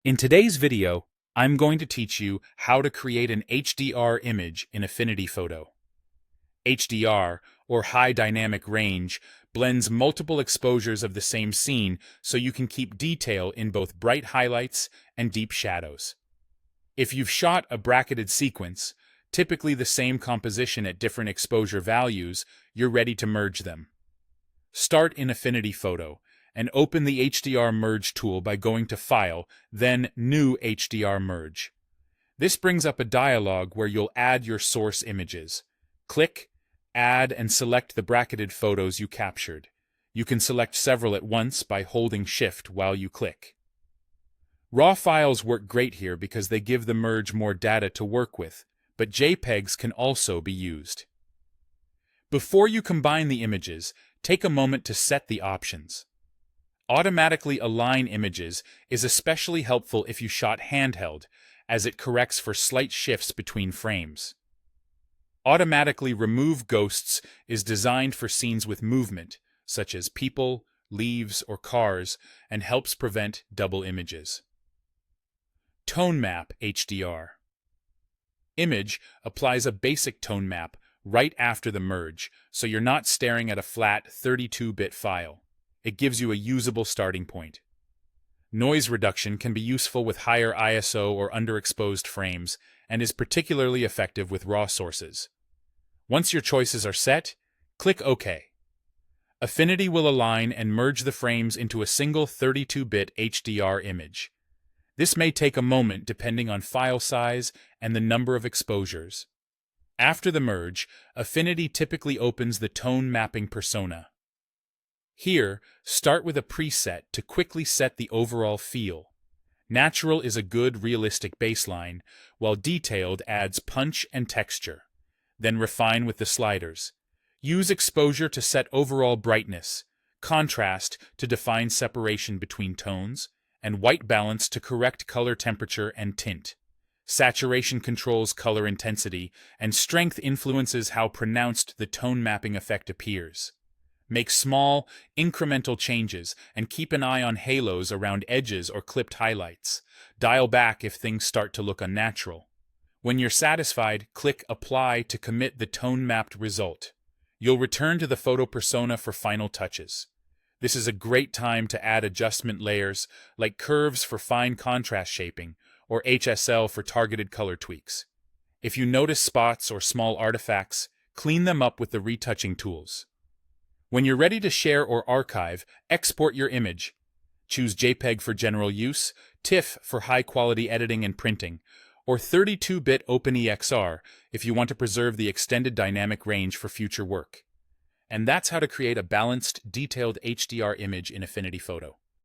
In today's video, I'm going to teach you how to create an HDR image in Affinity Photo. HDR, or High Dynamic Range, blends multiple exposures of the same scene so you can keep detail in both bright highlights and deep shadows. If you've shot a bracketed sequence, typically the same composition at different exposure values, you're ready to merge them. Start in Affinity Photo and open the HDR Merge tool by going to File, then New HDR Merge. This brings up a dialog where you'll add your source images. Click, Add, and select the bracketed photos you captured. You can select several at once by holding Shift while you click. RAW files work great here because they give the merge more data to work with, but JPEGs can also be used. Before you combine the images, take a moment to set the options. Automatically align images is especially helpful if you shot handheld, as it corrects for slight shifts between frames. Automatically remove ghosts is designed for scenes with movement, such as people, leaves, or cars, and helps prevent double images. Tone Map HDR. Image applies a basic tone map right after the merge, so you're not staring at a flat 32-bit file. It gives you a usable starting point. Noise reduction can be useful with higher ISO or underexposed frames, and is particularly effective with RAW sources. Once your choices are set, click OK. Affinity will align and merge the frames into a single 32-bit HDR image. This may take a moment depending on file size and the number of exposures. After the merge, Affinity typically opens the tone mapping persona. Here, start with a preset to quickly set the overall feel. Natural is a good, realistic baseline, while detailed adds punch and texture. Then refine with the sliders. Use exposure to set overall brightness, contrast to define separation between tones, and white balance to correct color temperature and tint. Saturation controls color intensity, and strength influences how pronounced the tone mapping effect appears. Make small, incremental changes and keep an eye on halos around edges or clipped highlights. Dial back if things start to look unnatural. When you're satisfied, click Apply to commit the tone-mapped result. You'll return to the photo persona for final touches. This is a great time to add adjustment layers like curves for fine contrast shaping or HSL for targeted color tweaks. If you notice spots or small artifacts, clean them up with the retouching tools. When you're ready to share or archive, export your image. Choose JPEG for general use, TIFF for high-quality editing and printing, or 32-bit OpenEXR if you want to preserve the extended dynamic range for future work. And that's how to create a balanced, detailed HDR image in Affinity Photo.